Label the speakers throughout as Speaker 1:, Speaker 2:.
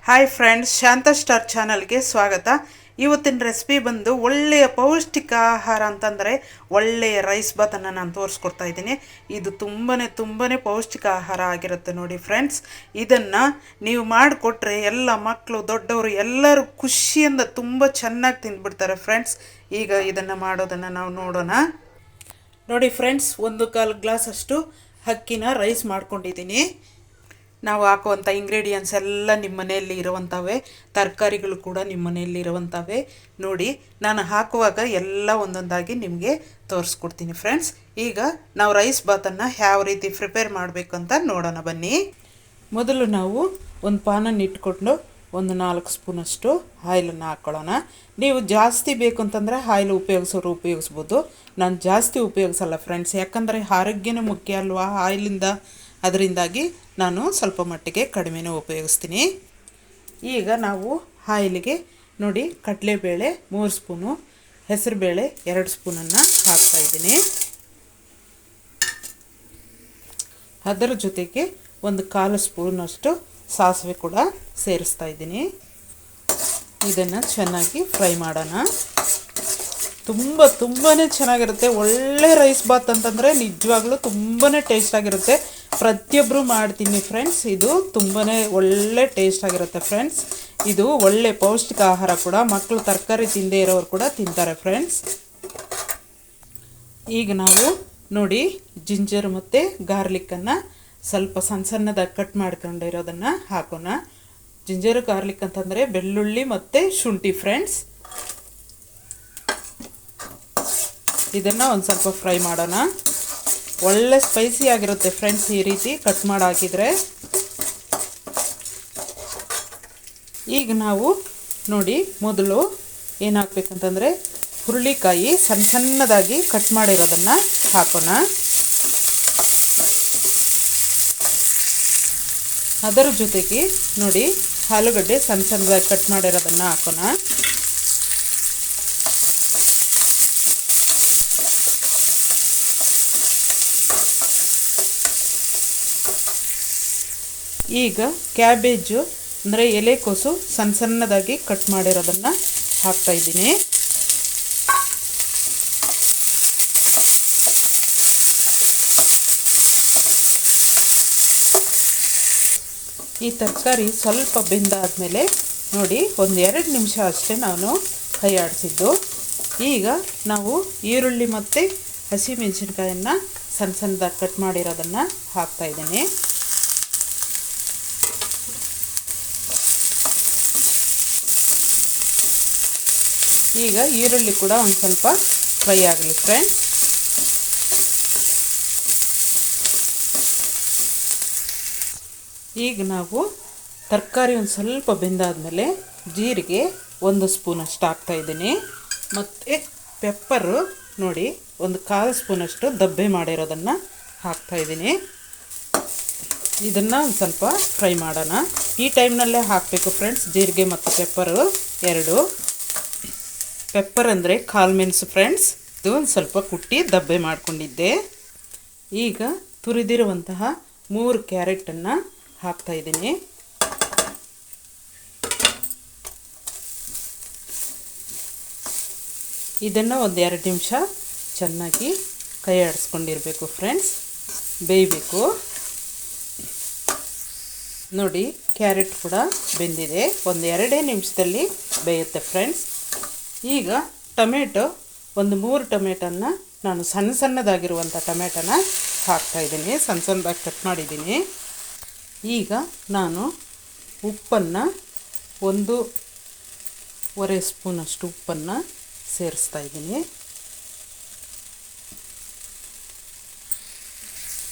Speaker 1: Hi friends, ಶಾಂತ star ಚಾನಲ್ಗೆ ಸ್ವಾಗತ. ಇವತ್ತಿನ ರೆಸಿಪಿ ಬಂದು ಒಳ್ಳೆಯ ಪೌಷ್ಟಿಕ ಆಹಾರ ಅಂತಂದರೆ ಒಳ್ಳೆಯ ರೈಸ್ ಬಾತನ್ನು ನಾನು ತೋರಿಸ್ಕೊಡ್ತಾ ಇದ್ದೀನಿ. ಇದು ತುಂಬಾ ಪೌಷ್ಟಿಕ ಆಹಾರ ಆಗಿರುತ್ತೆ ನೋಡಿ ಫ್ರೆಂಡ್ಸ್. ಇದನ್ನು ನೀವು ಮಾಡಿಕೊಟ್ರೆ ಎಲ್ಲ ಮಕ್ಕಳು ದೊಡ್ಡವರು ಎಲ್ಲರೂ ಖುಷಿಯಿಂದ ತುಂಬ ಚೆನ್ನಾಗಿ ತಿಂದ್ಬಿಡ್ತಾರೆ ಫ್ರೆಂಡ್ಸ್. ಈಗ ಇದನ್ನು ಮಾಡೋದನ್ನು ನಾವು ನೋಡೋಣ. ನೋಡಿ ಫ್ರೆಂಡ್ಸ್, 1/4 ಗ್ಲಾಸ್ ಅಷ್ಟು ಅಕ್ಕಿನ ರೈಸ್ ಮಾಡ್ಕೊಂಡಿದ್ದೀನಿ. ನಾವು ಹಾಕುವಂಥ ಇಂಗ್ರೀಡಿಯೆಂಟ್ಸ್ ಎಲ್ಲ ನಿಮ್ಮ ಮನೆಯಲ್ಲಿ ಇರುವಂಥವೇ, ತರಕಾರಿಗಳು ಕೂಡ ನಿಮ್ಮ ಮನೆಯಲ್ಲಿ ಇರುವಂಥವೇ. ನೋಡಿ, ನಾನು ಹಾಕುವಾಗ ಎಲ್ಲ ಒಂದೊಂದಾಗಿ ನಿಮಗೆ ತೋರಿಸ್ಕೊಡ್ತೀನಿ ಫ್ರೆಂಡ್ಸ್. ಈಗ ನಾವು ರೈಸ್ ಬಾತನ್ನು ಯಾವ ರೀತಿ ಪ್ರಿಪೇರ್ ಮಾಡಬೇಕಂತ ನೋಡೋಣ ಬನ್ನಿ. ಮೊದಲು ನಾವು ಒಂದು ಪಾನನ್ನು ಇಟ್ಕೊಂಡು ಒಂದು 4 ಸ್ಪೂನಷ್ಟು ಆಯಿಲನ್ನು ಹಾಕ್ಕೊಳ್ಳೋಣ. ನೀವು ಜಾಸ್ತಿ ಬೇಕು ಅಂತಂದರೆ ಆಯಿಲ್ ಉಪಯೋಗಿಸೋರು ಉಪಯೋಗಿಸ್ಬೋದು. ನಾನು ಜಾಸ್ತಿ ಉಪಯೋಗಿಸಲ್ಲ ಫ್ರೆಂಡ್ಸ್, ಯಾಕಂದರೆ ಆರೋಗ್ಯನೂ ಮುಖ್ಯ ಅಲ್ವಾ ಆಯಿಲಿಂದ. ಅದರಿಂದಾಗಿ ನಾನು ಸ್ವಲ್ಪ ಮಟ್ಟಿಗೆ ಕಡಿಮೆನೇ ಉಪಯೋಗಿಸ್ತೀನಿ. ಈಗ ನಾವು ಆಯಿಲಿಗೆ ನೋಡಿ ಕಡಲೆಬೇಳೆ 3 ಸ್ಪೂನು, ಹೆಸರುಬೇಳೆ 2 ಸ್ಪೂನನ್ನು ಹಾಕ್ತಾಯಿದ್ದೀನಿ. ಅದರ ಜೊತೆಗೆ ಒಂದು 1/4 ಸ್ಪೂನಷ್ಟು ಸಾಸಿವೆ ಕೂಡ ಸೇರಿಸ್ತಾ ಇದ್ದೀನಿ. ಇದನ್ನು ಚೆನ್ನಾಗಿ ಫ್ರೈ ಮಾಡೋಣ. ತುಂಬಾ ಚೆನ್ನಾಗಿರುತ್ತೆ. ಒಳ್ಳೆ ರೈಸ್ ಬಾತ್ ಅಂತಂದರೆ ನಿಜವಾಗ್ಲೂ ತುಂಬಾ ಟೇಸ್ಟಾಗಿರುತ್ತೆ. ಪ್ರತಿಯೊಬ್ಬರು ಮಾಡ್ತೀನಿ ಫ್ರೆಂಡ್ಸ್. ಇದು ತುಂಬಾ ಒಳ್ಳೆ ಟೇಸ್ಟಾಗಿರುತ್ತೆ ಫ್ರೆಂಡ್ಸ್. ಇದು ಒಳ್ಳೆ ಪೌಷ್ಟಿಕ ಆಹಾರ ಕೂಡ. ಮಕ್ಕಳು ತರಕಾರಿ ತಿಂದೇ ಇರೋರು ಕೂಡ ತಿಂತಾರೆ ಫ್ರೆಂಡ್ಸ್. ಈಗ ನಾವು ನೋಡಿ ಜಿಂಜರ್ ಮತ್ತು ಗಾರ್ಲಿಕ್ಕನ್ನು ಸ್ವಲ್ಪ ಸಣ್ಣದಾಗಿ ಕಟ್ ಮಾಡ್ಕೊಂಡಿರೋದನ್ನು ಹಾಕೋಣ. ಜಿಂಜರು ಗಾರ್ಲಿಕ್ ಅಂತಂದರೆ ಬೆಳ್ಳುಳ್ಳಿ ಮತ್ತು ಶುಂಠಿ ಫ್ರೆಂಡ್ಸ್. ಇದನ್ನು ಒಂದು ಸ್ವಲ್ಪ ಫ್ರೈ ಮಾಡೋಣ. ಒಳ್ಳೆ ಸ್ಪೈಸಿ ಆಗಿರುತ್ತೆ ಫ್ರೆಂಡ್ಸ್ ಈ ರೀತಿ ಕಟ್ ಮಾಡಿ ಹಾಕಿದರೆ. ಈಗ ನಾವು ನೋಡಿ ಮೊದಲು ಏನು ಹಾಕ್ಬೇಕಂತಂದರೆ ಹುರುಳಿಕಾಯಿ ಸಣ್ಣದಾಗಿ ಕಟ್ ಮಾಡಿರೋದನ್ನು ಹಾಕೋಣ. ಅದರ ಜೊತೆಗೆ ನೋಡಿ ಆಲೂಗಡ್ಡೆ ಸಣ್ಣದಾಗಿ ಕಟ್ ಮಾಡಿರೋದನ್ನು ಹಾಕೋಣ. ಈಗ ಕ್ಯಾಬೇಜು ಅಂದರೆ ಎಲೆಕೋಸು ಸಣ್ಣದಾಗಿ ಕಟ್ ಮಾಡಿರೋದನ್ನು ಹಾಕ್ತಾಯಿದ್ದೀನಿ. ಈ ತರಕಾರಿ ಸ್ವಲ್ಪ ಬೆಂದಾದಮೇಲೆ ನೋಡಿ ಒಂದು 2 ನಿಮಿಷ ಅಷ್ಟೇ ನಾನು ಕೈ ಆಡಿಸಿದ್ದು. ಈಗ ನಾವು ಈರುಳ್ಳಿ ಮತ್ತು ಹಸಿಮೆಣಸಿನ್ಕಾಯನ್ನು ಸಣ್ಣದಾಗಿ ಕಟ್ ಮಾಡಿರೋದನ್ನು ಹಾಕ್ತಾಯಿದ್ದೀನಿ. ಈಗ ಈರುಳ್ಳಿ ಕೂಡ ಒಂದು ಸ್ವಲ್ಪ ಫ್ರೈ ಆಗಲಿ ಫ್ರೆಂಡ್ಸ್. ಈಗ ನಾವು ತರಕಾರಿ ಒಂದು ಸ್ವಲ್ಪ ಬೆಂದಾದಮೇಲೆ ಜೀರಿಗೆ 1 ಸ್ಪೂನಷ್ಟು ಹಾಕ್ತಾಯಿದ್ದೀನಿ. ಮತ್ತು ಪೆಪ್ಪರು ನೋಡಿ ಒಂದು 1/4 ಸ್ಪೂನಷ್ಟು ದಬ್ಬೆ ಮಾಡಿರೋದನ್ನು ಹಾಕ್ತಾಯಿದ್ದೀನಿ. ಇದನ್ನು ಒಂದು ಸ್ವಲ್ಪ ಫ್ರೈ ಮಾಡೋಣ. ಈ ಟೈಮ್ನಲ್ಲೇ ಹಾಕಬೇಕು ಫ್ರೆಂಡ್ಸ್ ಜೀರಿಗೆ ಮತ್ತು ಪೆಪ್ಪರು 2. ಪೆಪ್ಪರ್ ಅಂದರೆ ಕಾಳುಮೆಣಸು ಫ್ರೆಂಡ್ಸ್. ಇದು ಒಂದು ಸ್ವಲ್ಪ ಕುಟ್ಟಿ ದಬ್ಬೆ ಮಾಡಿಕೊಂಡಿದ್ದೆ. ಈಗ ತುರಿದಿರುವಂತಹ 3 ಕ್ಯಾರೆಟನ್ನು ಹಾಕ್ತಾಯಿದ್ದೀನಿ. ಇದನ್ನು ಒಂದು 2 ನಿಮಿಷ ಚೆನ್ನಾಗಿ ಕೈ ಆಡಿಸ್ಕೊಂಡಿರಬೇಕು ಫ್ರೆಂಡ್ಸ್, ಬೇಯಬೇಕು. ನೋಡಿ ಕ್ಯಾರೆಟ್ ಕೂಡ ಬೆಂದಿದೆ. ಒಂದು 2 ನಿಮಿಷದಲ್ಲಿ ಬೇಯುತ್ತೆ ಫ್ರೆಂಡ್ಸ್. ಈಗ ಟೊಮೆಟೊ ಒಂದು 3 ಟೊಮೆಟೊನ ನಾನು ಸಣ್ಣದಾಗಿರುವಂಥ ಟೊಮೆಟೊನ ಹಾಕ್ತಾಯಿದ್ದೀನಿ. ಸಣ್ಣದಾಗಿ ಕಟ್ ಮಾಡಿದ್ದೀನಿ. ಈಗ ನಾನು ಉಪ್ಪನ್ನು 1.25 ಸ್ಪೂನಷ್ಟು ಉಪ್ಪನ್ನು ಸೇರಿಸ್ತಾಯಿದ್ದೀನಿ.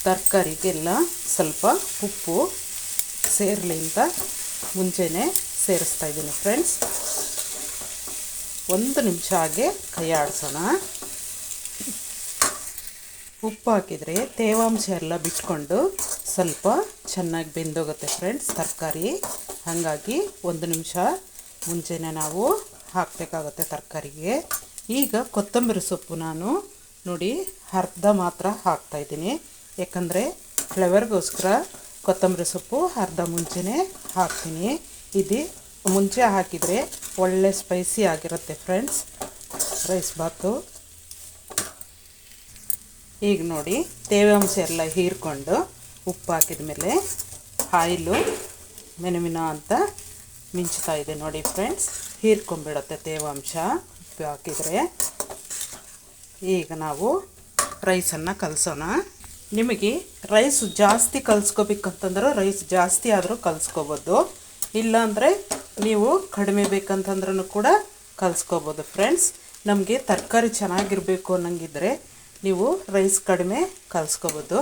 Speaker 1: ತರಕಾರಿಗೆಲ್ಲ ಸ್ವಲ್ಪ ಉಪ್ಪು ಸೇರಲಿ ಅಂತ ಮುಂಚೆನೇ ಸೇರಿಸ್ತಾಯಿದ್ದೀನಿ ಫ್ರೆಂಡ್ಸ್. 1 ನಿಮಿಷ ಹಾಗೆ ಕೈ ಆಡಿಸೋಣ. ಉಪ್ಪು ಹಾಕಿದರೆ ತೇವಾಂಶ ಎಲ್ಲ ಬಿಟ್ಕೊಂಡು ಸ್ವಲ್ಪ ಚೆನ್ನಾಗಿ ಬೆಂದೋಗುತ್ತೆ ಫ್ರೆಂಡ್ಸ್ ತರಕಾರಿ. ಹಾಗಾಗಿ 1 ನಿಮಿಷ ಮುಂಚೆನೇ ನಾವು ಹಾಕಬೇಕಾಗುತ್ತೆ ತರಕಾರಿಗೆ. ಈಗ ಕೊತ್ತಂಬರಿ ಸೊಪ್ಪು ನಾನು ನೋಡಿ ಅರ್ಧ ಮಾತ್ರ ಹಾಕ್ತಾಯಿದ್ದೀನಿ. ಯಾಕಂದರೆ ಫ್ಲೇವರ್ಗೋಸ್ಕರ ಕೊತ್ತಂಬರಿ ಸೊಪ್ಪು ಅರ್ಧ ಮುಂಚೆನೇ ಹಾಕ್ತೀನಿ. ಇದು ಮುಂಚೆ ಹಾಕಿದರೆ ಒಳ್ಳೆ ಸ್ಪೈಸಿ ಆಗಿರುತ್ತೆ ಫ್ರೆಂಡ್ಸ್ ರೈಸ್ ಬಾತು. ಈಗ ನೋಡಿ ತೇವಾಂಶ ಎಲ್ಲ ಹೀರ್ಕೊಂಡು ಉಪ್ಪು ಹಾಕಿದ ಮೇಲೆ ಆಯಿಲು ಮಿನ ಅಂತ ಮಿಂಚ್ತಾ ಇದೆ ನೋಡಿ ಫ್ರೆಂಡ್ಸ್. ಹೀರ್ಕೊಂಡ್ಬಿಡುತ್ತೆ ತೇವಾಂಶ ಉಪ್ಪು ಹಾಕಿದರೆ. ಈಗ ನಾವು ರೈಸನ್ನು ಕಲಸೋಣ. ನಿಮಗೆ ರೈಸ್ ಜಾಸ್ತಿ ಕಲಿಸ್ಕೋಬೇಕಂತಂದ್ರೆ ರೈಸ್ ಜಾಸ್ತಿ ಆದರೂ ಕಲಿಸ್ಕೋಬೋದು, ಇಲ್ಲಾಂದರೆ ನೀವು ಕಡಿಮೆ ಬೇಕಂತಂದ್ರೂ ಕೂಡ ಕಲಿಸ್ಕೋಬೋದು ಫ್ರೆಂಡ್ಸ್. ನಮಗೆ ತರಕಾರಿ ಚೆನ್ನಾಗಿರಬೇಕು ಅನ್ನಂಗಿದ್ರೆ ನೀವು ರೈಸ್ ಕಡಿಮೆ ಕಲಿಸ್ಕೋಬೋದು,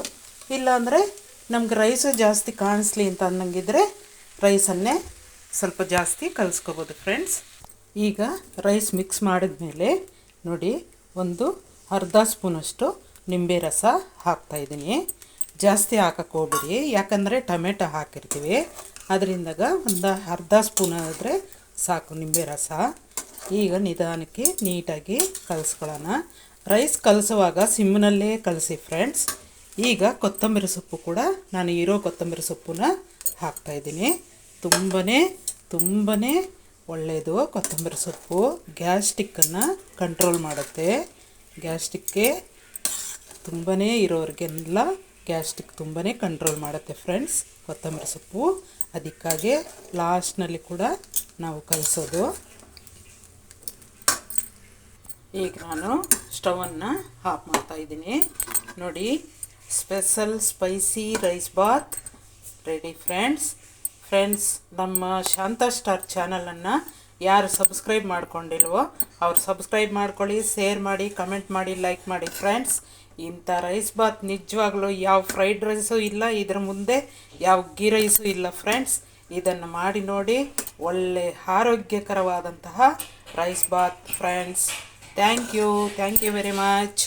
Speaker 1: ಇಲ್ಲಾಂದರೆ ನಮ್ಗೆ ರೈಸು ಜಾಸ್ತಿ ಕಾಣಿಸ್ಲಿ ಅಂತ ಅನ್ನಂಗಿದ್ರೆ ರೈಸನ್ನೇ ಸ್ವಲ್ಪ ಜಾಸ್ತಿ ಕಲಿಸ್ಕೋಬೋದು ಫ್ರೆಂಡ್ಸ್. ಈಗ ರೈಸ್ ಮಿಕ್ಸ್ ಮಾಡಿದ್ಮೇಲೆ ನೋಡಿ ಒಂದು ಅರ್ಧ ಸ್ಪೂನಷ್ಟು ನಿಂಬೆ ರಸ ಹಾಕ್ತಾಯಿದ್ದೀನಿ. ಜಾಸ್ತಿ ಹಾಕಕ್ಕೆ ಹೋಗ್ಬಿಡಿ, ಯಾಕಂದರೆ ಟೊಮೆಟೊ ಹಾಕಿರ್ತೀವಿ, ಅದರಿಂದಾಗ ಒಂದು ಅರ್ಧ ಸ್ಪೂನ್ ಆದರೆ ಸಾಕು ನಿಂಬೆ ರಸ. ಈಗ ನಿಧಾನಕ್ಕೆ ನೀಟಾಗಿ ಕಲಿಸ್ಕೊಳ್ಳೋಣ. ರೈಸ್ ಕಲಿಸುವಾಗ ಸಿಮ್ನಲ್ಲೇ ಕಲಸಿ ಫ್ರೆಂಡ್ಸ್. ಈಗ ಕೊತ್ತಂಬರಿ ಸೊಪ್ಪು ಕೂಡ ನಾನು ಇರೋ ಕೊತ್ತಂಬರಿ ಸೊಪ್ಪನ್ನ ಹಾಕ್ತಾಯಿದ್ದೀನಿ. ತುಂಬಾ ಒಳ್ಳೆಯದು ಕೊತ್ತಂಬರಿ ಸೊಪ್ಪು. ಗ್ಯಾಸ್ಟ್ರಿಕ್ಕನ್ನು ಕಂಟ್ರೋಲ್ ಮಾಡುತ್ತೆ. ಗ್ಯಾಸ್ಟ್ರಿಕ್ಗೆ ತುಂಬಾ ಇರೋರಿಗೆಲ್ಲ ಗ್ಯಾಸ್ಟ್ರಿಕ್ ತುಂಬಾ ಕಂಟ್ರೋಲ್ ಮಾಡುತ್ತೆ ಫ್ರೆಂಡ್ಸ್ ಕೊತ್ತಂಬರಿ ಸೊಪ್ಪು. ಅದಕ್ಕಾಗಿ ಲಾಸ್ಟ್ನಲ್ಲಿ ಕೂಡ ನಾವು ಕಲಿಸೋದು. ಈಗ ನಾನು ಸ್ಟವನ್ನು ಆಫ್ ಮಾಡ್ತಾಯಿದ್ದೀನಿ. ನೋಡಿ special spicy rice bath ready friends. ನಮ್ಮ ಶಾಂತ ಸ್ಟಾರ್ ಚಾನಲನ್ನು ಯಾರು ಸಬ್ಸ್ಕ್ರೈಬ್ ಮಾಡ್ಕೊಂಡಿಲ್ವೋ ಅವ್ರು ಸಬ್ಸ್ಕ್ರೈಬ್ ಮಾಡ್ಕೊಳ್ಳಿ, ಶೇರ್ ಮಾಡಿ, ಕಮೆಂಟ್ ಮಾಡಿ, ಲೈಕ್ ಮಾಡಿ ಫ್ರೆಂಡ್ಸ್. ಇಂಥ ರೈಸ್ ಬಾತ್ ನಿಜವಾಗ್ಲೂ ಯಾವ ಫ್ರೈಡ್ ರೈಸು ಇಲ್ಲ, ಇದ್ರ ಮುಂದೆ ಯಾವ ಗೀ ರೈಸು ಇಲ್ಲ ಫ್ರೆಂಡ್ಸ್. ಇದನ್ನು ಮಾಡಿ ನೋಡಿ, ಒಳ್ಳೆ ಆರೋಗ್ಯಕರವಾದಂತಹ rice bath friends. Thank you very much.